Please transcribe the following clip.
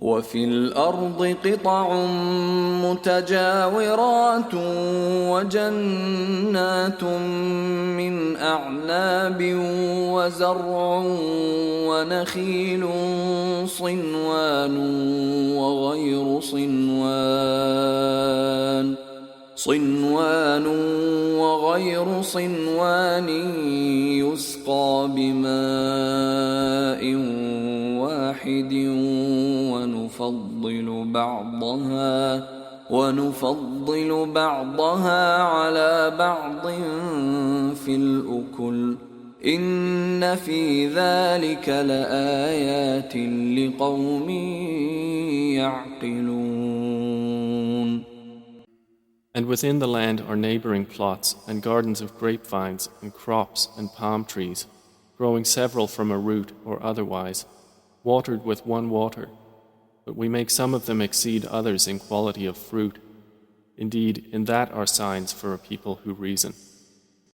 وفي الأرض قطع متجاورات وجنات من أعناب وزرع ونخيل صنوان وغير صنوان يسقى بماء واحد ونفضل بعضها على بعض في الأكل إن في ذلك لآيات لقوم يعقلون. And within the land are neighboring plots and gardens of grapevines and crops and palm trees, growing several from a root or otherwise, watered with one water, but we make some of them exceed others in quality of fruit. Indeed, in that are signs for a people who reason.